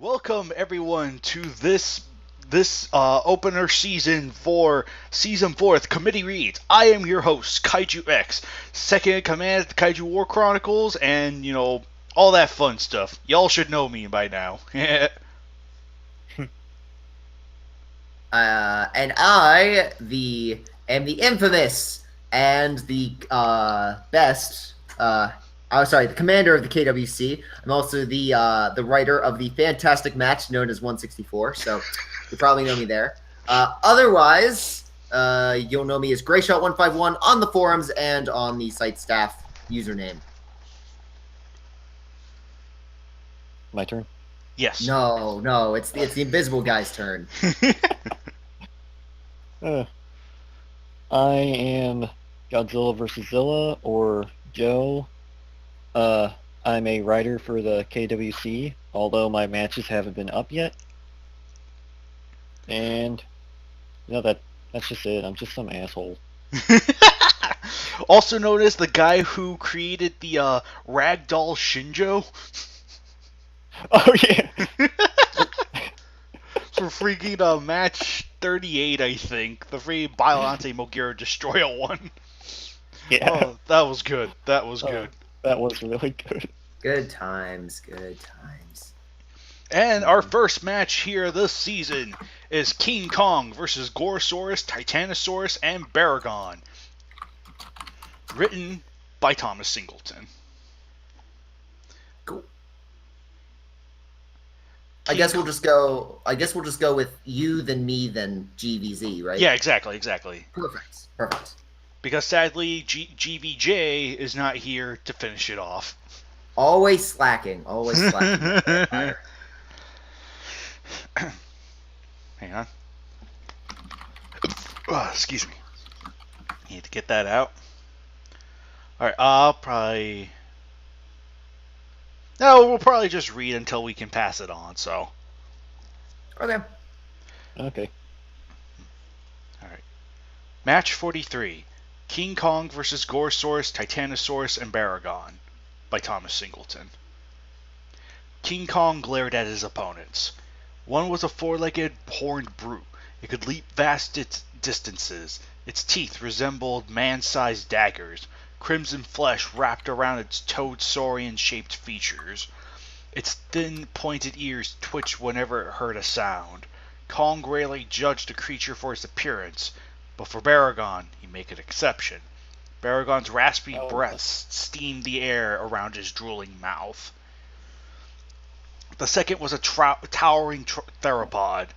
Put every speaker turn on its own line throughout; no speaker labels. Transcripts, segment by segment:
Welcome everyone to this opener season 4th committee reads. I am your host, Kaiju X, second in command at the Kaiju War Chronicles, and all that fun stuff. Y'all should know me by now.
And I am the infamous and the best. The commander of the KWC. I'm also the writer of the fantastic match known as 164. So you probably know me there. Otherwise, you'll know me as GrayShot151 on the forums and on the site staff username.
My turn?
Yes.
No, it's the invisible guy's turn.
I am Godzilla vs. Zilla, or Joe. I'm a writer for the KWC, although my matches haven't been up yet. And, that's just it. I'm just some asshole.
Also known as the guy who created the Ragdoll Shinjo.
Oh, yeah!
For freaking match 38, I think. The free Biollante Mogira Destroyer one.
Yeah.
Oh, that was good. That was good.
That was really good.
Good times.
And our first match here this season is King Kong versus Gorosaurus, Titanosaurus, and Baragon. Written by Thomas Singleton.
Cool. I guess we'll just go with you, then me, then GVZ, right?
Yeah, exactly.
Perfect.
Because sadly, GVJ is not here to finish it off.
Always slacking.
Hang on. Oh, excuse me. Need to get that out. Alright, we'll probably just read until we can pass it on, so.
Okay.
Okay.
Alright. Match 43. King Kong vs. Gorosaurus, Titanosaurus, and Baragon. By Thomas Singleton. King Kong glared at his opponents. One was a four-legged, horned brute. It could leap vast distances. Its teeth resembled man-sized daggers. Crimson flesh wrapped around its toad saurian-shaped features. Its thin, pointed ears twitched whenever it heard a sound. Kong rarely judged a creature for its appearance, but for Baragon, he'd make an exception. Baragon's raspy breath steamed the air around his drooling mouth. The second was a towering theropod.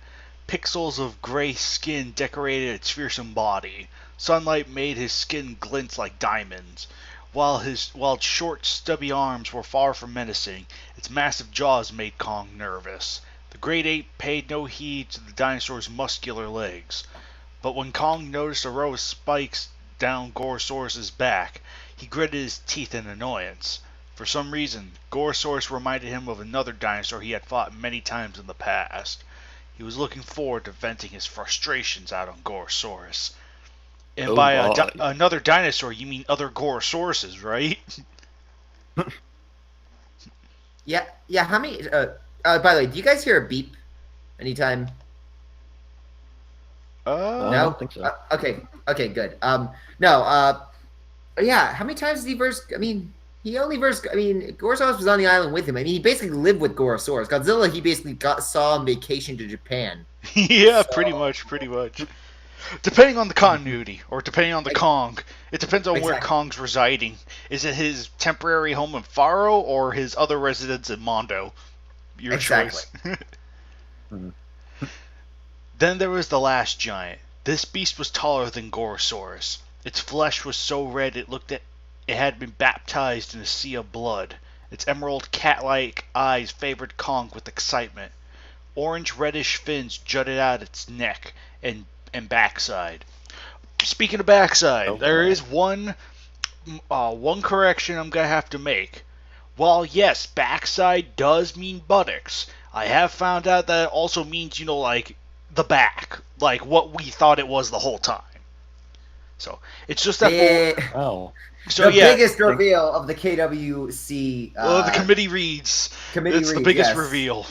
Pixels of gray skin decorated its fearsome body. Sunlight made his skin glint like diamonds. While its short, stubby arms were far from menacing, its massive jaws made Kong nervous. The great ape paid no heed to the dinosaur's muscular legs. But when Kong noticed a row of spikes down Gorosaurus' back, he gritted his teeth in annoyance. For some reason, Gorosaurus reminded him of another dinosaur he had fought many times in the past. He was looking forward to venting his frustrations out on Gorosaurus. And another dinosaur, you mean other Gorosauruses, right?
Yeah. How many? By the way, do you guys hear a beep anytime?
I
No.
don't think so.
Okay. Good. No. Yeah. How many times did he verse? I mean, he only versed. I mean, Gorosaurus was on the island with him. I mean, he basically lived with Gorosaurus. Godzilla, he basically saw on vacation to Japan.
Yeah, so... pretty much. Depending on the continuity, or depending on the Kong, it depends on where Kong's residing. Is it his temporary home in Faro, or his other residence in Mondo? Your choice. Then there was the last giant. This beast was taller than Gorosaurus. Its flesh was so red it had been baptized in a sea of blood. Its emerald cat-like eyes favored Kong with excitement. Orange-reddish fins jutted out its neck and backside. Speaking of backside, there is one correction I'm gonna have to make. While yes, backside does mean buttocks, I have found out that it also means, like the back, like what we thought it was the whole time. So it's just that. So
the biggest reveal of the KWC.
Well, the committee reads. It's the biggest reveal.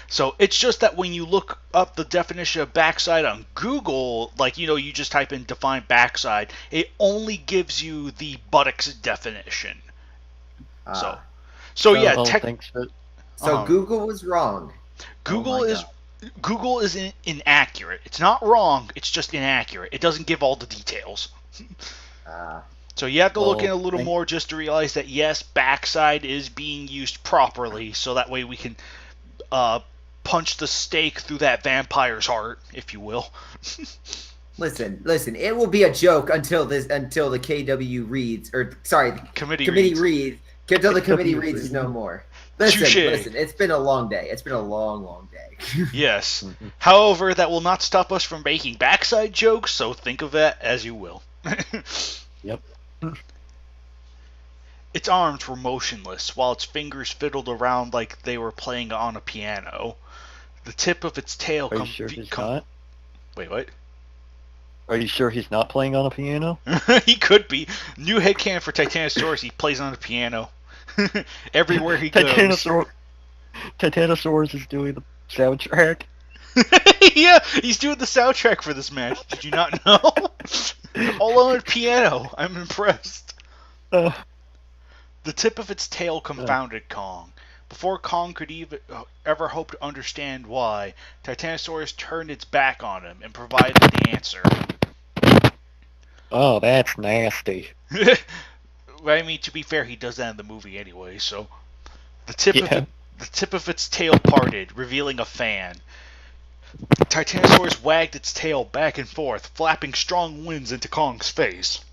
So it's just that when you look up the definition of backside on Google, like, you just type in define backside, it only gives you the buttocks definition. So yeah.
So Google was wrong.
Google is inaccurate. It's not wrong. It's just inaccurate. It doesn't give all the details. So you have to look in a little more just to realize that, yes, backside is being used properly, so that way we can punch the stake through that vampire's heart, if you will.
Listen. It will be a joke until the KW reads, or sorry, the committee reads. Until the committee reads is no more. Listen. It's been a long day. It's been a long day.
Yes. However, that will not stop us from making backside jokes, so think of that as you will.
Yep.
Its arms were motionless, while its fingers fiddled around like they were playing on a piano. The tip of its tail...
Are you sure he's not?
Wait, what?
Are you sure he's not playing on a piano?
He could be. New headcanon for Titanosaurus, he plays on a piano. Everywhere he goes.
Titanosaurus is doing the soundtrack.
Yeah, he's doing the soundtrack for this match. Did you not know? All on a piano. I'm impressed. The tip of its tail confounded Kong. Before Kong could ever hope to understand why, Titanosaurus turned its back on him and provided the answer.
Oh, that's nasty.
I mean, to be fair, he does that in the movie anyway, so... The tip of its tail parted, revealing a fan. Titanosaurus wagged its tail back and forth, flapping strong winds into Kong's face.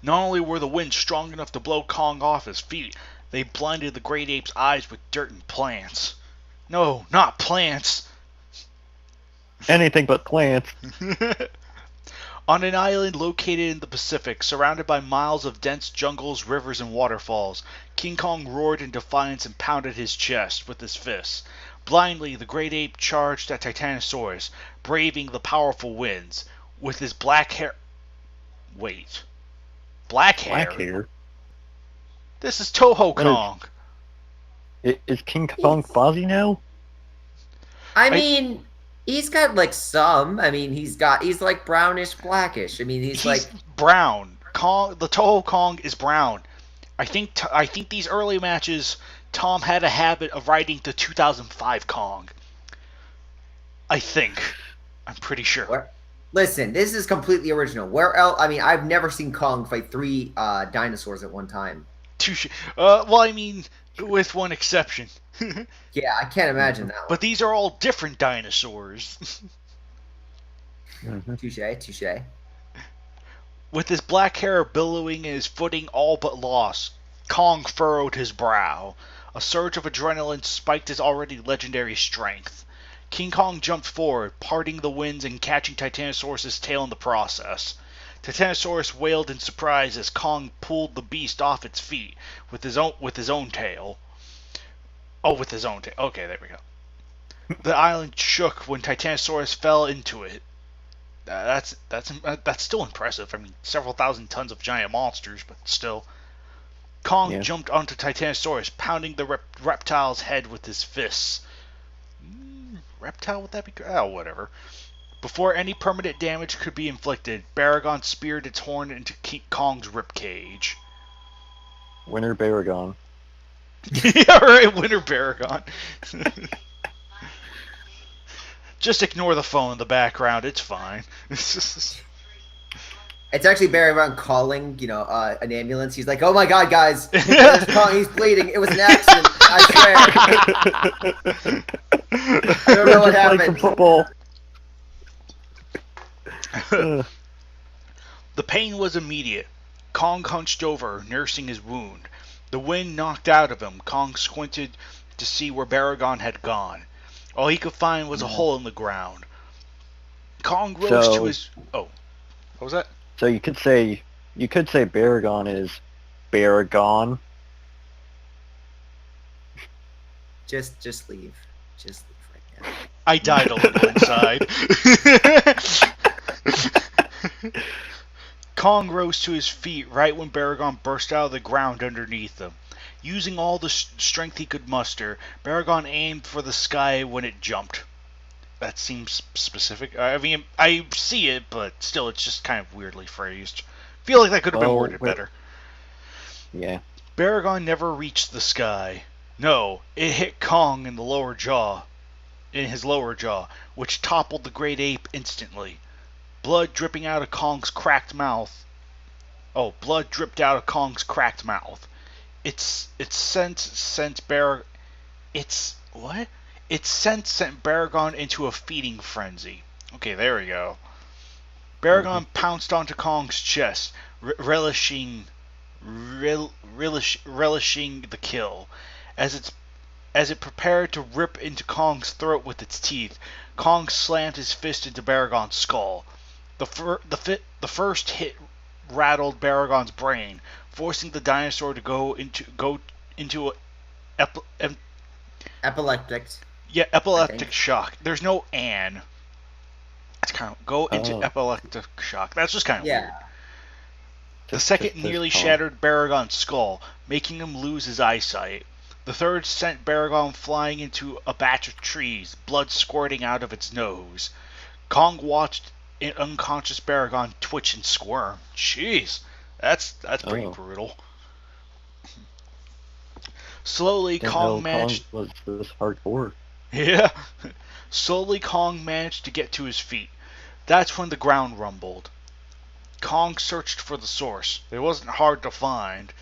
Not only were the winds strong enough to blow Kong off his feet, they blinded the great ape's eyes with dirt and plants. No, not plants!
Anything but plants.
On an island located in the Pacific, surrounded by miles of dense jungles, rivers, and waterfalls, King Kong roared in defiance and pounded his chest with his fists. Blindly, the great ape charged at Titanosaurus, braving the powerful winds. With his black hair... Wait. Black hair?
Black hair?
This is Toho Kong.
Is King Kong fuzzy now?
I mean... He's got like some. I mean, he's like brownish, blackish. I mean, he's like
brown. The Toho Kong is brown. I think these early matches, Tom had a habit of writing the 2005 Kong. I think. I'm pretty sure.
Listen, this is completely original. Where else? I mean, I've never seen Kong fight 3 dinosaurs at one time.
Touche. Well, I mean, with one exception.
Yeah, I can't imagine that one.
But these are all different dinosaurs.
Touche.
With his black hair billowing and his footing all but lost, Kong furrowed his brow. A surge of adrenaline spiked his already legendary strength. King Kong jumped forward, parting the winds and catching Titanosaurus' tail in the process. Titanosaurus wailed in surprise as Kong pulled the beast off its feet with his own tail. Oh, with his own tail. Okay, there we go. The island shook when Titanosaurus fell into it. That's still impressive. I mean, several thousand tons of giant monsters, but still. Kong jumped onto Titanosaurus, pounding the reptile's head with his fists. Reptile, would that be good? Oh, whatever. Before any permanent damage could be inflicted, Baragon speared its horn into King Kong's ribcage.
Winner Baragon.
Yeah, right, winner Baragon. Just ignore the phone in the background, it's fine.
It's actually Baragon calling, an ambulance. He's like, "Oh my god, guys, he's bleeding. It was an accident, I swear." I don't know what happened.
Football.
The pain was immediate. Kong hunched over, nursing his wound. The wind knocked out of him. Kong squinted to see where Baragon had gone. All he could find was a hole in the ground. Kong rose to his... Oh. What was that?
So you could say Baragon is Baragon.
Just leave. Just leave right now.
I died a little inside. Kong rose to his feet right when Baragon burst out of the ground underneath him. Using all the strength he could muster, Baragon aimed for the sky when it jumped. That seems specific. I mean, I see it, but still, it's just kind of weirdly phrased. Feel like that could have been worded better.
Yeah.
Baragon never reached the sky. No, it hit Kong in his lower jaw, which toppled the great ape instantly. Blood dripping out of Kong's cracked mouth. Oh, blood dripped out of Kong's cracked mouth. It sent Baragon into a feeding frenzy. Okay, there we go. Baragon pounced onto Kong's chest, relishing the kill. As it prepared to rip into Kong's throat with its teeth, Kong slammed his fist into Baragon's skull. The first hit rattled Baragon's brain, forcing the dinosaur to go into epileptic shock. There's no "an." It's kind of go into epileptic shock. That's just kind of weird. The second nearly shattered Baragon's skull, making him lose his eyesight. The third sent Baragon flying into a batch of trees, blood squirting out of its nose. Kong watched an unconscious Baragon twitch and squirm. Jeez, that's pretty brutal. Slowly, Kong managed.
Was this hardcore?
Yeah. Slowly, Kong managed to get to his feet. That's when the ground rumbled. Kong searched for the source. It wasn't hard to find.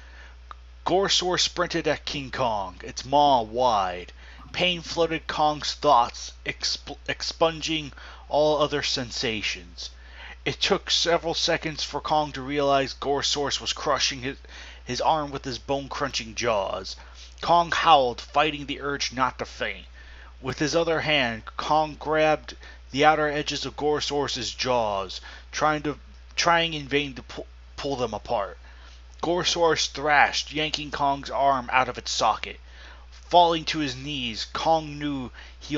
Gorosaurus sprinted at King Kong, its maw wide. Pain flooded Kong's thoughts, expunging all other sensations. It took several seconds for Kong to realize Gorosaurus was crushing his arm with his bone-crunching jaws. Kong howled, fighting the urge not to faint. With his other hand, Kong grabbed the outer edges of Gorosaurus' jaws, trying in vain to pull them apart. Gorosaurus thrashed, yanking Kong's arm out of its socket. Falling to his knees, Kong knew he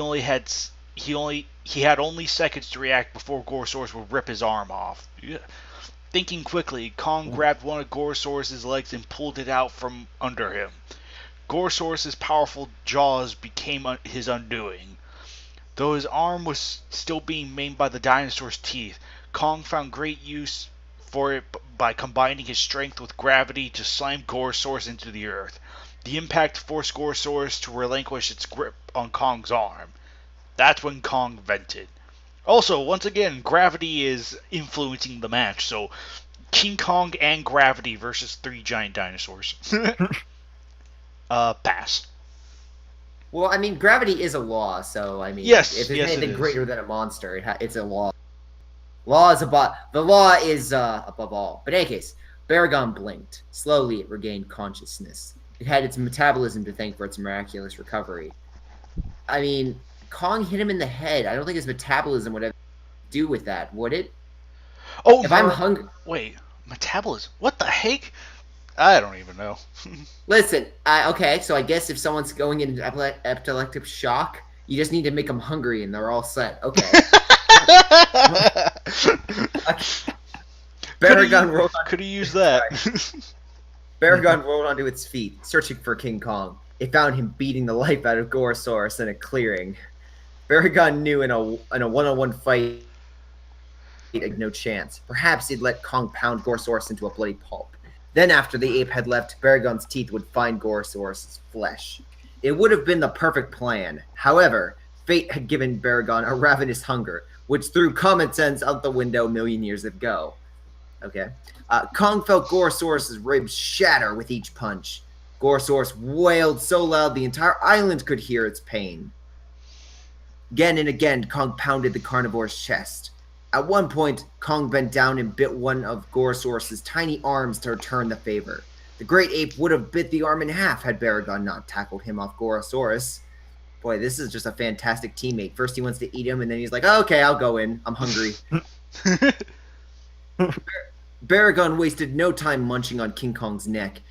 had only seconds to react before Gorosaurus would rip his arm off. Yeah. Thinking quickly, Kong grabbed one of Gorosaurus' legs and pulled it out from under him. Gorosaurus' powerful jaws became his undoing. Though his arm was still being maimed by the dinosaur's teeth, Kong found great use for it by combining his strength with gravity to slam Gorosaurus into the earth. The impact forced Gorosaurus to relinquish its grip on Kong's arm. That's when Kong vented. Also, once again, gravity is influencing the match, so King Kong and gravity versus 3 giant dinosaurs. Pass.
Well, I mean, gravity is a law, so I mean,
yes,
if there's anything
it
greater than a monster, it's a law. The law is above all. But in any case, Baragon blinked. Slowly, it regained consciousness. It had its metabolism to thank for its miraculous recovery. I mean, Kong hit him in the head. I don't think his metabolism would have to do with that, would it?
Oh,
if I'm hungry.
Wait, metabolism? What the heck? I don't even know.
Listen, okay, so I guess if someone's going into epileptic shock, you just need to make them hungry and they're all set. Okay. Baragon rolled on.
Could have used that.
Baragon rolled onto its feet, searching for King Kong. It found him beating the life out of Gorosaurus in a clearing. Baragon knew in a one-on-one fight, he had no chance. Perhaps he'd let Kong pound Gorosaurus into a bloody pulp. Then, after the ape had left, Baragon's teeth would find Gorosaurus' flesh. It would have been the perfect plan. However, fate had given Baragon a ravenous hunger, which threw common sense out the window a million years ago. Okay. Kong felt Gorosaurus' ribs shatter with each punch. Gorosaurus wailed so loud the entire island could hear its pain. Again and again, Kong pounded the carnivore's chest. At one point, Kong bent down and bit one of Gorosaurus' tiny arms to return the favor. The great ape would have bit the arm in half had Baragon not tackled him off Gorosaurus. Boy, this is just a fantastic teammate. First he wants to eat him, and then he's like, oh, okay, I'll go in. I'm hungry. Baragon wasted no time munching on King Kong's neck.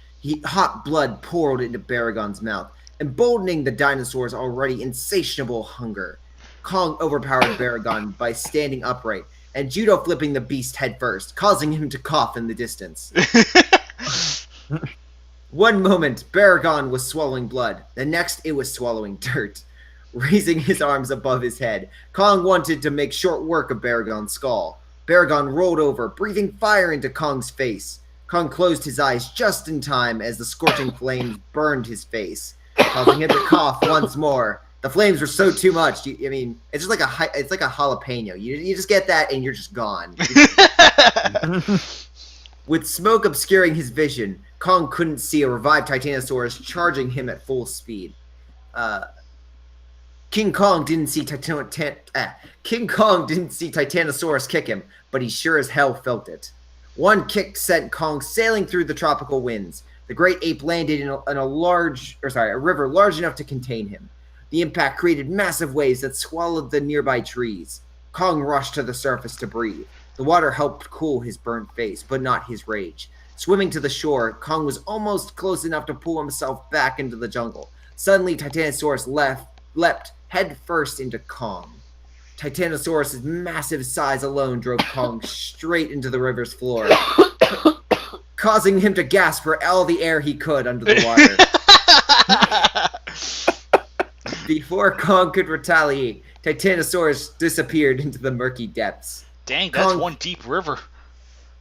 Hot blood poured into Baragon's mouth, emboldening the dinosaur's already insatiable hunger. Kong overpowered Baragon by standing upright and judo flipping the beast headfirst, causing him to cough in the distance. One moment, Baragon was swallowing blood. The next, it was swallowing dirt. Raising his arms above his head, Kong wanted to make short work of Baragon's skull. Baragon rolled over, breathing fire into Kong's face. Kong closed his eyes just in time as the scorching flames burned his face, causing him to cough once more. The flames were so too much. I mean, it's just like it's like a jalapeno. You just get that and you're just gone. With smoke obscuring his vision, Kong couldn't see a revived Titanosaurus charging him at full speed. King Kong didn't see Titanosaurus kick him, but he sure as hell felt it. One kick sent Kong sailing through the tropical winds. The great ape landed in a river large enough to contain him. The impact created massive waves that swallowed the nearby trees. Kong rushed to the surface to breathe. The water helped cool his burnt face, but not his rage. Swimming to the shore, Kong was almost close enough to pull himself back into the jungle. Suddenly, Titanosaurus leapt head first into Kong. Titanosaurus' massive size alone drove Kong straight into the river's floor, causing him to gasp for all the air he could under the water. Before Kong could retaliate, Titanosaurus disappeared into the murky depths.
Dang, that's one deep river.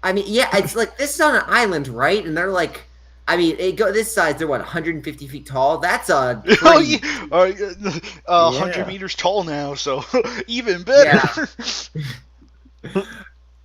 I mean, yeah, it's like, this is on an island, right? And they're like, I mean, this size, they're what, 150 feet tall? That's a pretty...
100 meters tall now, so even better.
Yeah.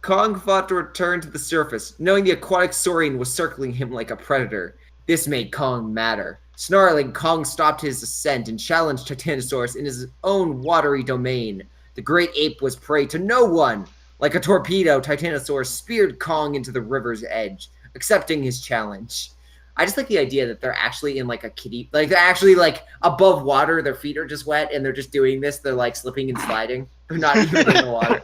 Kong fought to return to the surface, knowing the aquatic saurian was circling him like a predator. This made Kong madder. Snarling, Kong stopped his ascent and challenged Titanosaurus in his own watery domain. The great ape was prey to no one. Like a torpedo, Titanosaurus speared Kong into the river's edge, accepting his challenge. I just like the idea that they're actually in like a kiddie, like they're actually like above water, their feet are just wet, and they're just doing this. They're like slipping and sliding. They're not even in the water.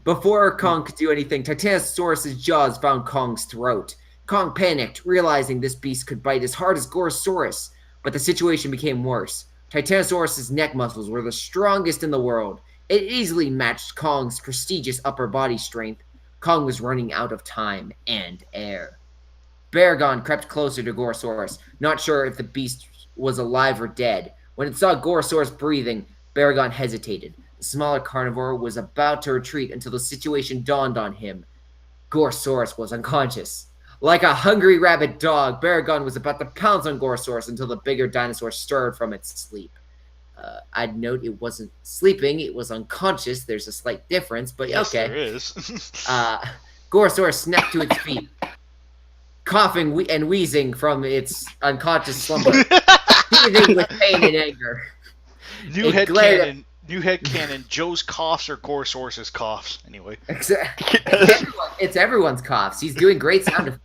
Before Kong could do anything, Titanosaurus' jaws found Kong's throat. Kong panicked, realizing this beast could bite as hard as Gorosaurus, but the situation became worse. Titanosaurus' neck muscles were the strongest in the world. It easily matched Kong's prestigious upper body strength. Kong was running out of time and air. Baragon crept closer to Gorosaurus, not sure if the beast was alive or dead. When it saw Gorosaurus breathing, Baragon hesitated. The smaller carnivore was about to retreat until the situation dawned on him. Gorosaurus was unconscious. Like a hungry rabid dog, Baragon was about to pounce on Gorosaurus until the bigger dinosaur stirred from its sleep. I'd note it wasn't sleeping, it was unconscious. There's a slight difference, but
yes,
okay.
There is.
Gorosaurus snapped to its feet, coughing and wheezing from its unconscious slumber, seething with pain and anger.
New headcanon, Joe's coughs are Gorosaurus' coughs. Anyway.
It's everyone's coughs. He's doing great sound effects.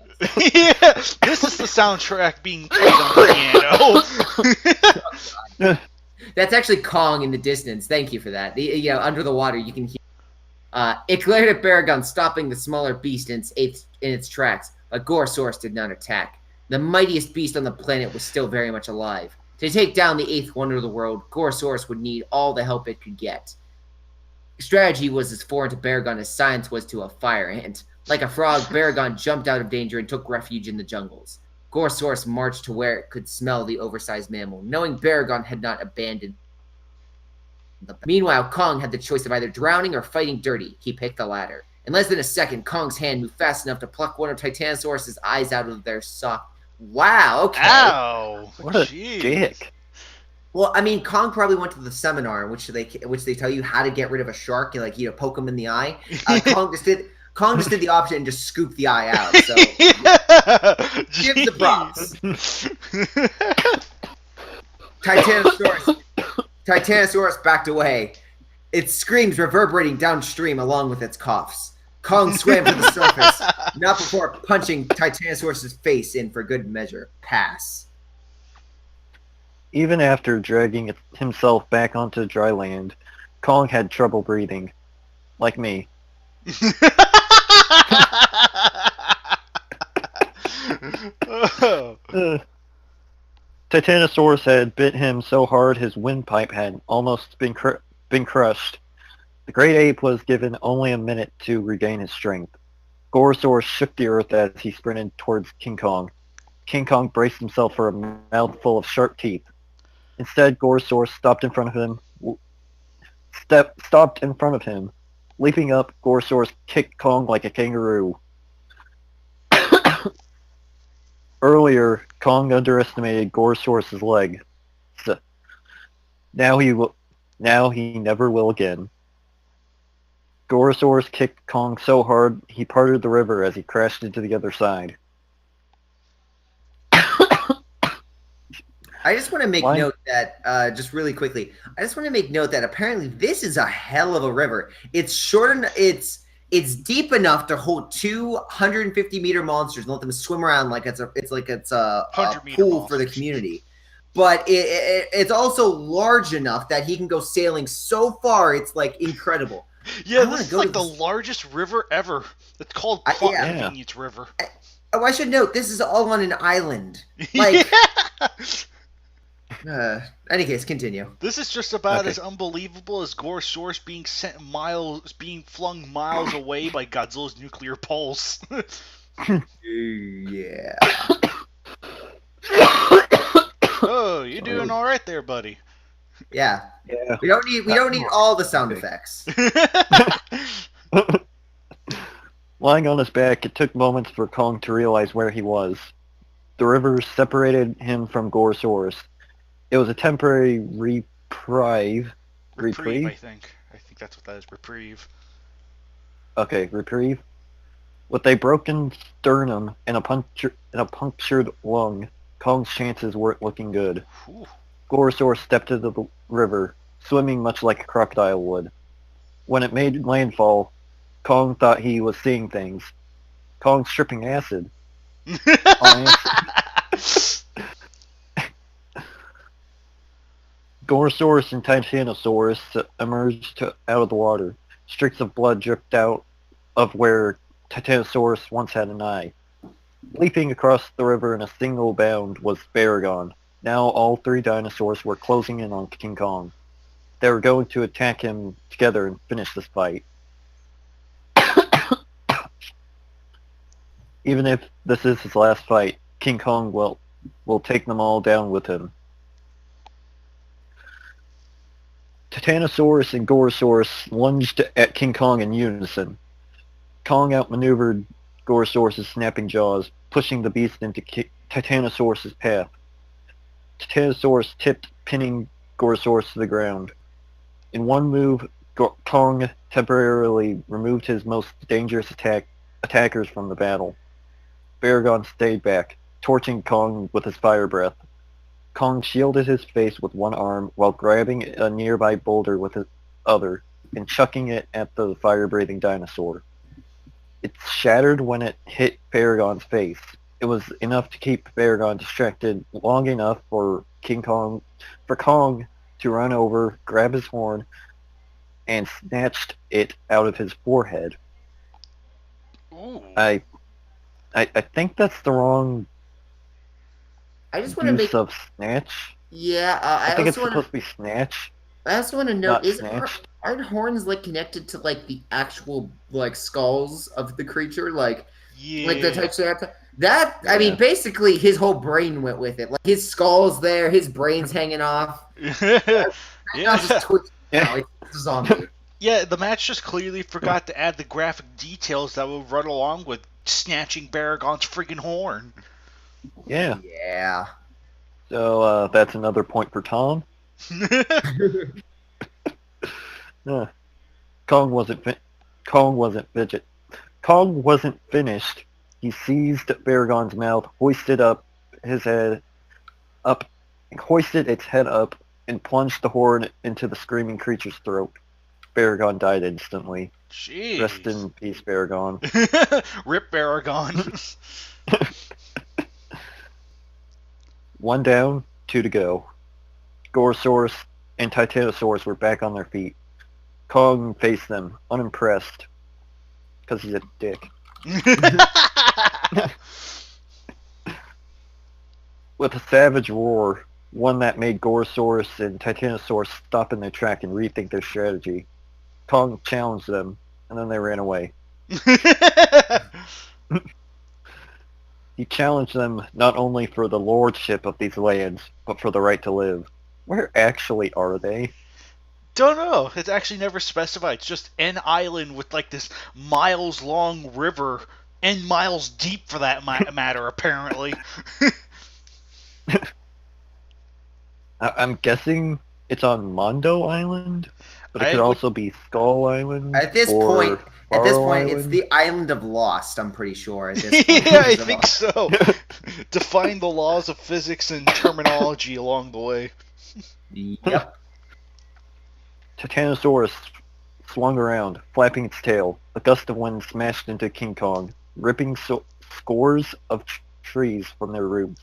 Yeah, this is the soundtrack being played on the piano.
That's actually Kong in the distance. Thank you for that. Under the water, you can hear. It glared at Baragon, stopping the smaller beast in its tracks, but Gorosaurus did not attack. The mightiest beast on the planet was still very much alive. To take down the eighth wonder of the world, Gorosaurus would need all the help it could get. Strategy was as foreign to Baragon as science was to a fire ant. Like a frog, Baragon jumped out of danger and took refuge in the jungles. Gorosaurus marched to where it could smell the oversized mammal, knowing Baragon had not abandoned them. Meanwhile, Kong had the choice of either drowning or fighting dirty. He picked the latter. In less than a second, Kong's hand moved fast enough to pluck one of Titanosaurus' eyes out of their socket. Wow, okay.
Ow!
What a dick.
Well, I mean, Kong probably went to the seminar in which they tell you how to get rid of a shark. You poke him in the eye. Kong just did the opposite and just scooped the eye out. So give the props. Titanosaurus backed away. Its screams reverberating downstream along with its coughs. Kong swam to the surface, not before punching Titanosaurus' face in for good measure. Pass.
Even after dragging himself back onto dry land, Kong had trouble breathing. Like me. Titanosaurus had bit him so hard his windpipe had almost been crushed. The great ape was given only a minute to regain his strength. Gorosaurus shook the earth as he sprinted towards King Kong. King Kong braced himself for a mouthful of sharp teeth. Instead, Gorosaurus stopped in front of him. Leaping up, Gorosaurus kicked Kong like a kangaroo. Earlier, Kong underestimated Gorosaurus' leg. Now he never will again. Gorosaurus kicked Kong so hard he parted the river as he crashed into the other side.
I just want to make note that, just really quickly, I just want to make note that apparently this is a hell of a river. It's short and it's deep enough to hold 250-meter monsters and let them swim around like it's a pool for the community. But it's also large enough that he can go sailing so far. It's like incredible.
Yeah, this is like the largest river ever. It's called Plot Convenience River.
Oh, I should note this is all on an island. Like. Any case, continue.
This is just about as unbelievable as Gorosaurus being flung miles away by Godzilla's nuclear pulse.
Yeah.
Oh, you're doing all right there, buddy.
Yeah. We don't need all the sound effects.
Lying on his back, it took moments for Kong to realize where he was. The river separated him from Gorosaurus. It was a temporary reprieve.
Reprieve, I think that's what that is. Reprieve.
Okay, reprieve. With a broken sternum and a punctured lung, Kong's chances weren't looking good.
Whew.
Gorosaurus stepped into the river, swimming much like a crocodile would. When it made landfall, Kong thought he was seeing things. Kong's stripping acid. Gorosaurus and Titanosaurus emerged out of the water. Streaks of blood dripped out of where Titanosaurus once had an eye. Leaping across the river in a single bound was Baragon. Now all three dinosaurs were closing in on King Kong. They were going to attack him together and finish this fight. Even if this is his last fight, King Kong will take them all down with him. Titanosaurus and Gorosaurus lunged at King Kong in unison. Kong outmaneuvered Gorosaurus' snapping jaws, pushing the beast into Titanosaurus' path. Titanosaurus tipped, pinning Gorosaurus to the ground. In one move, Kong temporarily removed his most dangerous attackers from the battle. Baragon stayed back, torching Kong with his fire breath. Kong shielded his face with one arm while grabbing a nearby boulder with his other and chucking it at the fire-breathing dinosaur. It shattered when it hit Baragon's face. It was enough to keep Baragon distracted long enough for Kong to run over, grab his horn, and snatched it out of his forehead.
Ooh.
I think that's the wrong
I just want to make
of snatch.
Yeah,
I think it's supposed to be snatch.
I also want to know:
snatched.
Aren't horns like connected to like the actual like skulls of the creature, like the Triceratops? That I mean, basically, his whole brain went with it. Like his skull's there, his brain's hanging off. Not just twisted now. It's a zombie.
Yeah, the match just clearly forgot to add the graphic details that would run along with snatching Baragon's friggin' horn.
Yeah.
Yeah.
So that's another point for Tom. Kong wasn't finished. He seized Baragon's mouth, hoisted its head up, and plunged the horn into the screaming creature's throat. Baragon died instantly.
Jeez.
Rest in peace, Baragon.
Rip Baragon.
1 down, 2 to go. Gorosaurus and Titanosaurus were back on their feet. Kong faced them, unimpressed, because he's a dick. With a savage roar, one that made Gorosaurus and Titanosaurus stop in their track and rethink their strategy, Kong challenged them, and then they ran away. He challenged them not only for the lordship of these lands, but for the right to live. Where actually are they?
Don't know. It's actually never specified. It's just an island with like this miles-long river, and miles deep for that matter, apparently.
I'm guessing it's on Mondo Island, but it
I
could
would-
also be Skull Island.
At this
or
point,
Faro
it's
Island.
the island of Lost. I'm pretty sure. At this point,
Yeah, I think so. Define the laws of physics and terminology along the way.
Yep.
Titanosaurus swung around, flapping its tail. A gust of wind smashed into King Kong, ripping scores of trees from their roots.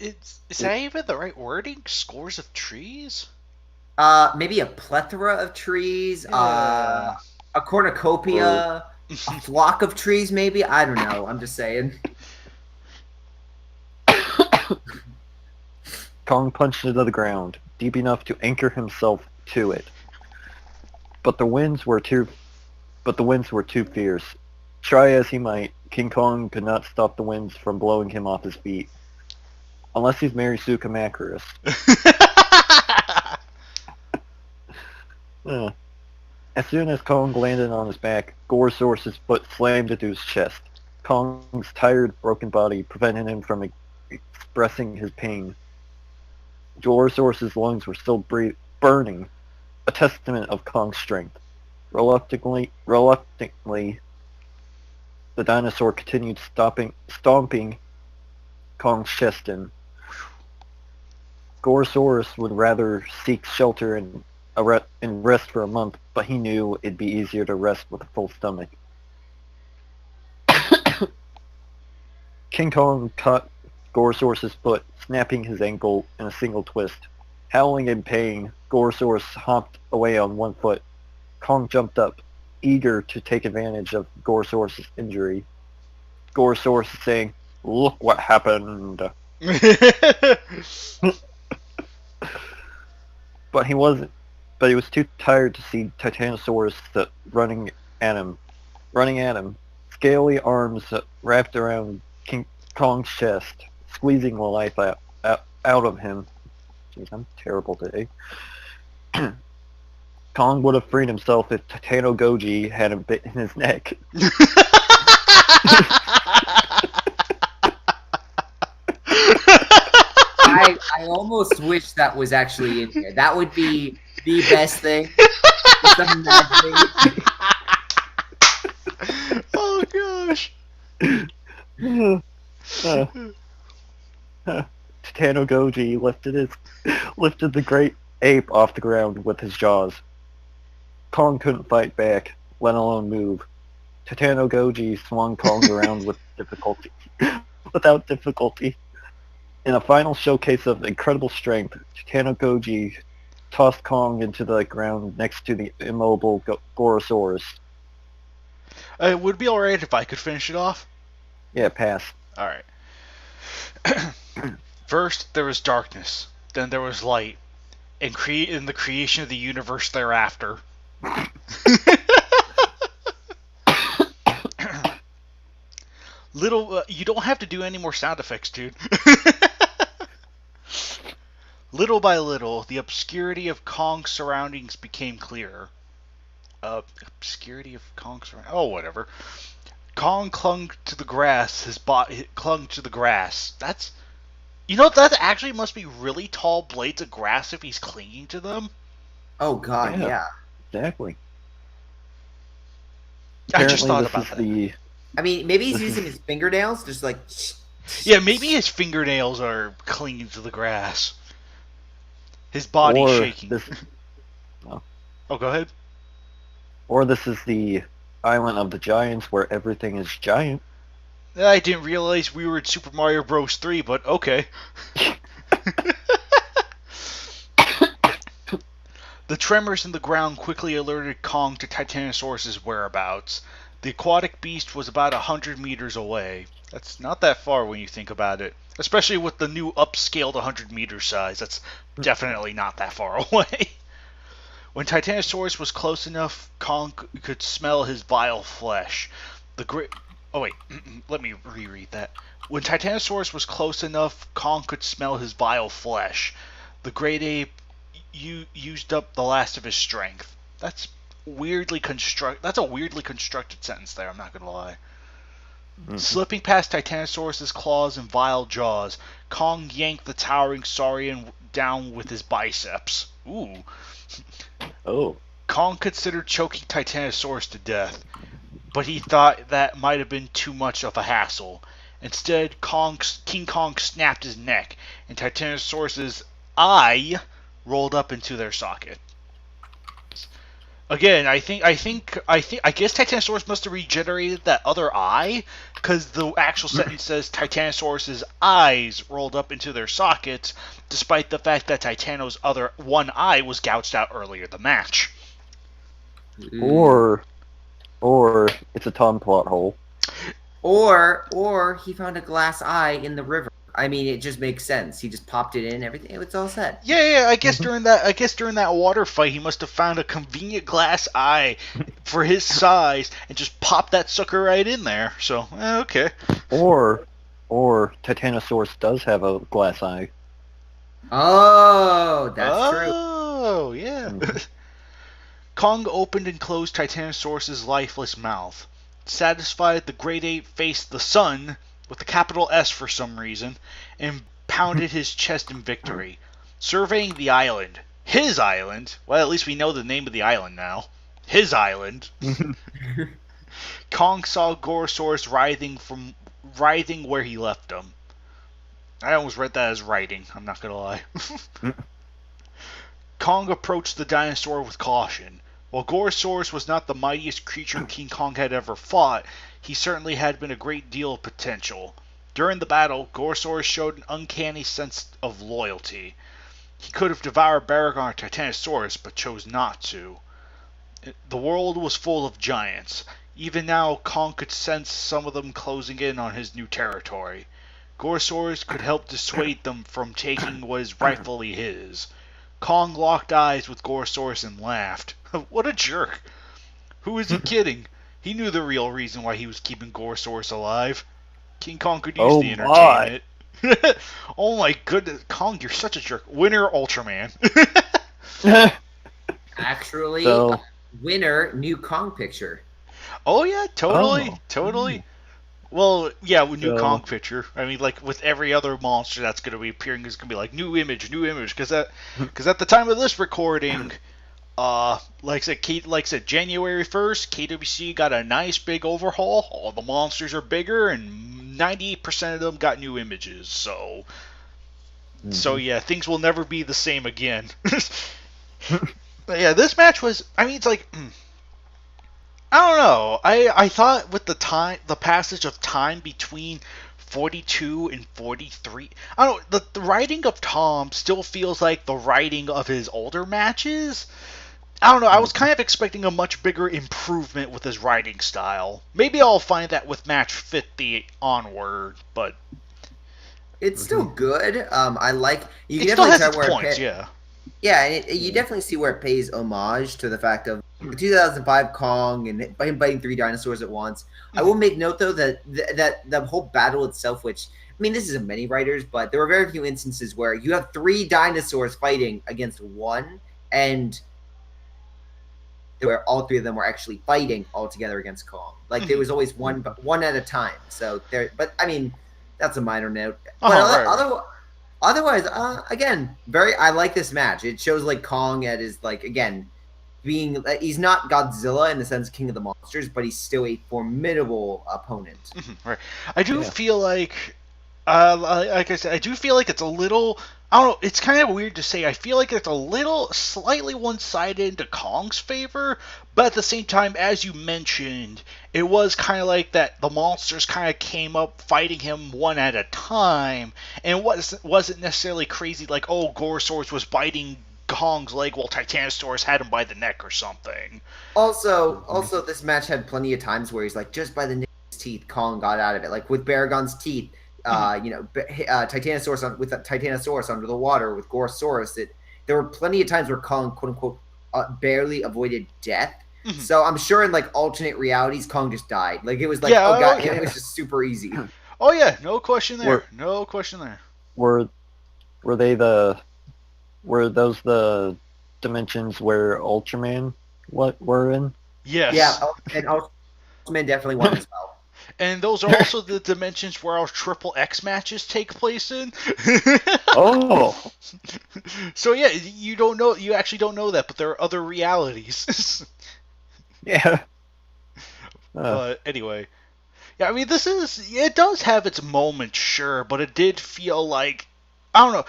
Is that even the right wording? Scores of trees?
Maybe a plethora of trees.
Yeah.
A cornucopia. A flock of trees, maybe. I don't know. I'm just saying.
Kong punched into the ground, deep enough to anchor himself to it. But the winds were too fierce. Try as he might, King Kong could not stop the winds from blowing him off his feet. Unless he's Marisuka Macris. As soon as Kong landed on his back, Gorosaurus' foot slammed into his chest. Kong's tired, broken body prevented him from expressing his pain. Gorosaurus' lungs were still burning, a testament of Kong's strength. Reluctantly, the dinosaur continued stomping Kong's chest in. Gorosaurus would rather seek shelter and rest for a month, but he knew it'd be easier to rest with a full stomach. King Kong caught Gorosaurus' foot, snapping his ankle in a single twist. Howling in pain, Gorosaurus hopped away on one foot. Kong jumped up, eager to take advantage of Gorosaurus' injury. Gorosaurus saying, "Look what happened." But he was too tired to see Titanosaurus running at him. Scaly arms wrapped around King Kong's chest, squeezing the life out of him. Jeez, I'm terrible today. Kong would have freed himself if Titano Goji hadn't bitten his neck.
I almost wish that was actually in here. That would be the best thing. Just imagining.
Oh gosh.
Titano Goji lifted the great ape off the ground with his jaws. Kong couldn't fight back, let alone move. Titano Goji swung Kong around without difficulty. In a final showcase of incredible strength, Titano Goji tossed Kong into the ground next to the immobile Gorosaurus.
It would be alright if I could finish it off.
Yeah, pass.
Alright. First, there was darkness. Then there was light. And in the creation of the universe thereafter. You don't have to do any more sound effects, dude. Little by little, the obscurity of Kong's surroundings became clearer. Obscurity of Kong's surroundings? Oh, whatever. Kong clung to the grass. His body clung to the grass. That actually must be really tall blades of grass if he's clinging to them.
Oh God, yeah.
Exactly.
I just
Apparently
thought
this
about
is
that.
I mean, maybe he's using his fingernails, just like.
Yeah, maybe his fingernails are clinging to the grass. His body's shaking. Oh, go ahead.
Or this is the island of the giants where everything is giant.
I didn't realize we were in Super Mario Bros. 3, but okay. The tremors in the ground quickly alerted Kong to Titanosaurus' whereabouts. The aquatic beast was about 100 meters away. That's not that far when you think about it. Especially with the new upscaled 100-meter size. That's definitely not that far away. When Titanosaurus was close enough, Kong could smell his vile flesh. The great... Oh, wait. Let me reread that. When Titanosaurus was close enough, Kong could smell his vile flesh. The great ape used up the last of his strength. That's a weirdly constructed sentence there, I'm not gonna lie. Slipping past Titanosaurus' claws and vile jaws, Kong yanked the towering saurian down with his biceps. Ooh.
Oh.
Kong considered choking Titanosaurus to death, but he thought that might have been too much of a hassle. Instead, King Kong snapped his neck, and Titanosaurus' eye rolled up into their socket. Again, I guess Titanosaurus must have regenerated that other eye, because the actual sentence says Titanosaurus' eyes rolled up into their sockets, despite the fact that Titano's other one eye was gouged out earlier in the match.
Or it's a Tom plot hole.
Or he found a glass eye in the river. I mean, it just makes sense. He just popped it in, everything. It's all set.
Yeah. I guess during that water fight, he must have found a convenient glass eye for his size and just popped that sucker right in there. So, okay.
Or Titanosaurus does have a glass eye.
Oh, that's true.
Oh, yeah. Kong opened and closed Titanosaurus' lifeless mouth. Satisfied, the great ape faced the sun, with a capital S for some reason, and pounded his chest in victory. Surveying the island. His island? Well, at least we know the name of the island now. His island. Kong saw Gorosaurus writhing where he left him. I almost read that as writing, I'm not gonna lie. Kong approached the dinosaur with caution. While Gorosaurus was not the mightiest creature King Kong had ever fought, he certainly had been a great deal of potential. During the battle, Gorosaurus showed an uncanny sense of loyalty. He could have devoured Baragon or Titanosaurus, but chose not to. The world was full of giants. Even now, Kong could sense some of them closing in on his new territory. Gorosaurus could help dissuade them from taking what is rightfully his. Kong locked eyes with Gorosaurus and laughed. What a jerk. Who is he kidding? He knew the real reason why he was keeping Gorosaurus alive. King Kong could use the entertainment. Oh my goodness. Kong, you're such a jerk. Winner Ultraman.
Actually,
So-
winner, new Kong picture.
Oh yeah, totally.
Oh.
Totally. Well, yeah, with new
So-
Kong picture. I mean, like with every other monster that's going to be appearing, is going to be like new image, because at the time of this recording, like I said, January 1st, KWC got a nice big overhaul. All the monsters are bigger, and 98% of them got new images. So yeah, things will never be the same again. But yeah, this match was. I mean, it's like. I don't know. I thought with the passage of time between 42 and 43, I don't know, the writing of Tom still feels like the writing of his older matches. I don't know, I was kind of expecting a much bigger improvement with his writing style. Maybe I'll find that with match 50 onward, but
It's still good. I like you.
it still
definitely
has
try
its
where
points, yeah.
Yeah, and you definitely see where it pays homage to the fact of the 2005 Kong and him biting 3 dinosaurs at once. I will make note, though, that the whole battle itself, which, I mean, this is in many writers, but there were very few instances where you have 3 dinosaurs fighting against one, and where all 3 of them were actually fighting all together against Kong. Like, there was always one at a time. So there, but I mean, that's a minor note. But
Right.
Otherwise, again, I like this match. It shows like Kong at his again being he's not Godzilla in the sense King of the Monsters, but he's still a formidable opponent.
Right. I do feel like, like I said, I do feel like it's a little. I don't know. It's kind of weird to say. I feel like it's a little slightly one-sided into Kong's favor, but at the same time, as you mentioned, it was kind of like that. The monsters kind of came up fighting him one at a time, and it wasn't necessarily crazy like, oh, Gorosaurus was biting Kong's leg while Titanosaurus had him by the neck or something.
Also, this match had plenty of times where he's like just by the nail of his teeth, Kong got out of it. Like with Baragon's teeth, Titanosaurus with Titanosaurus under the water with Gorosaurus. There were plenty of times where Kong, quote unquote, barely avoided death.
Mhm.
So I'm sure in like alternate realities, Kong just died. Like it was like,
Yeah,
oh god,
okay.
it was just super easy.
Oh yeah, no question there.
Were-
No question there.
Were those the dimensions where Ultraman were in?
Yes.
Yeah, and Ultraman definitely won as well.
And those are also the dimensions where our triple X matches take place in.
Oh,
So yeah, you actually don't know that, but there are other realities.
yeah.
But anyway, yeah, I mean, it does have its moments, sure, but it did feel like, I don't know.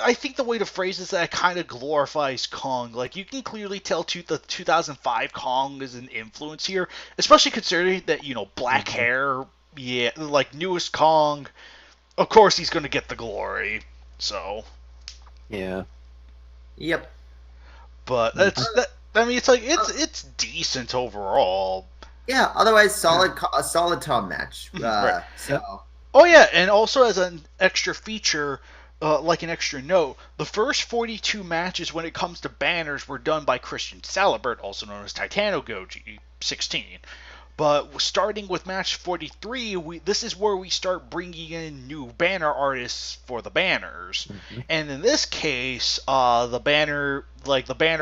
I think the way to phrase it is that it kind of glorifies Kong. Like, you can clearly tell the 2005 Kong is an influence here, especially considering that, black hair, yeah, like, newest Kong, of course he's going to get the glory, so.
Yeah.
Yep.
But I mean, it's like, it's decent overall.
Yeah, otherwise a solid Tom match.
Right.
So.
Oh yeah, and also as an extra feature, like an extra note, the first 42 matches when it comes to banners were done by Christian Salibert, also known as Titanogoji 16. But starting with match 43, this is where we start bringing in new banner artists for the banners. Mm-hmm. And in this case, the banner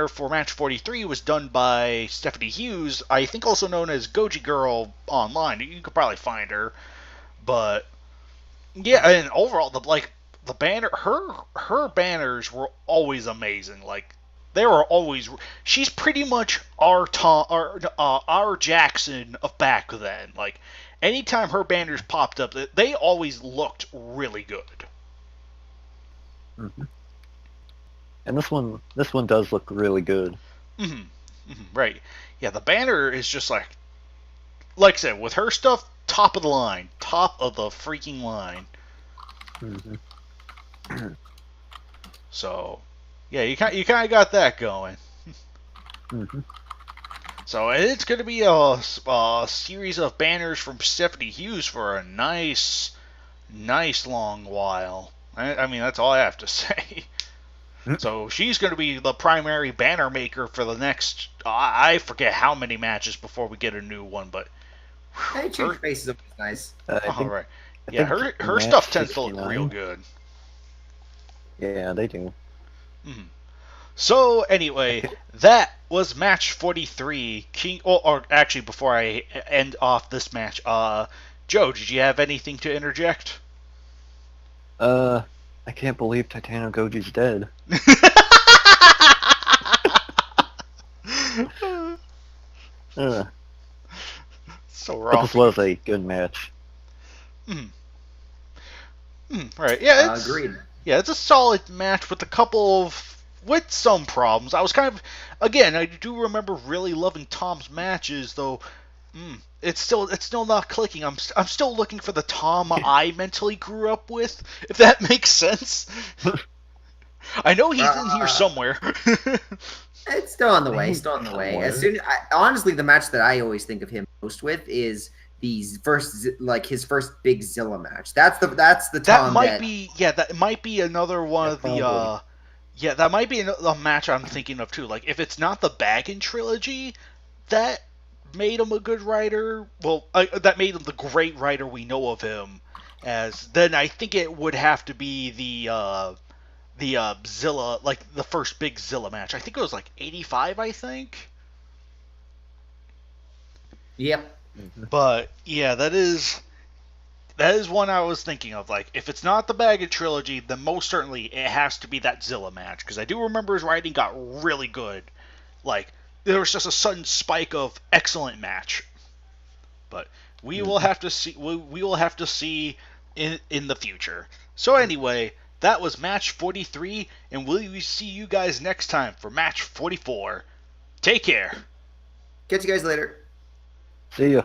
for match 43 was done by Stephanie Hughes, I think also known as Goji Girl online. You could probably find her. But yeah, and overall, the banner, her banners were always amazing. Like, they were always. She's pretty much our Jackson of back then. Like, anytime her banners popped up, they always looked really good.
Mm-hmm. And this one does look really good.
Mm-hmm. Mm-hmm. Right. Yeah, the banner is just like I said, with her stuff, top of the line, top of the freaking line.
Mm-hmm.
So, yeah, you kind of got that going.
Mm-hmm.
So it's going to be a series of banners from Stephanie Hughes for a nice long while. I mean, that's all I have to say. Mm-hmm. So she's going to be the primary banner maker for the next, I forget how many matches before we get a new one, but.
Hey, change faces up is nice.
Right. Yeah, her stuff tends to look real good.
Yeah, they do.
Mm-hmm. So anyway, that was match 43. Or actually, before I end off this match, Joe, did you have anything to interject?
I can't believe Titanogoji's dead.
So wrong.
This was a good match.
Right. Yeah.
Agreed.
Yeah, it's a solid match with with some problems. I was again, I do remember really loving Tom's matches, though. It's still not clicking. I'm still looking for the Tom I mentally grew up with, if that makes sense. I know he's in here somewhere.
It's still on the way. Honestly, the match that I always think of him most with is his first big Zilla match. That's the Tom.
That might be another one of the. That might be a match I'm thinking of too. Like, if it's not the Baggin trilogy, that made him a good writer. Well, that made him the great writer we know of him as. Then I think it would have to be the Zilla, like the first big Zilla match. I think it was like 85, I think.
Yep.
But yeah, that is one I was thinking of. Like, if it's not the Baggett trilogy, then most certainly it has to be that Zilla match, because I do remember his writing got really good. Like, there was just a sudden spike of excellent match. But we will have to see. We will have to see in the future. So anyway, that was match 43, and we'll see you guys next time for match 44. Take care.
Catch you guys later.
See ya.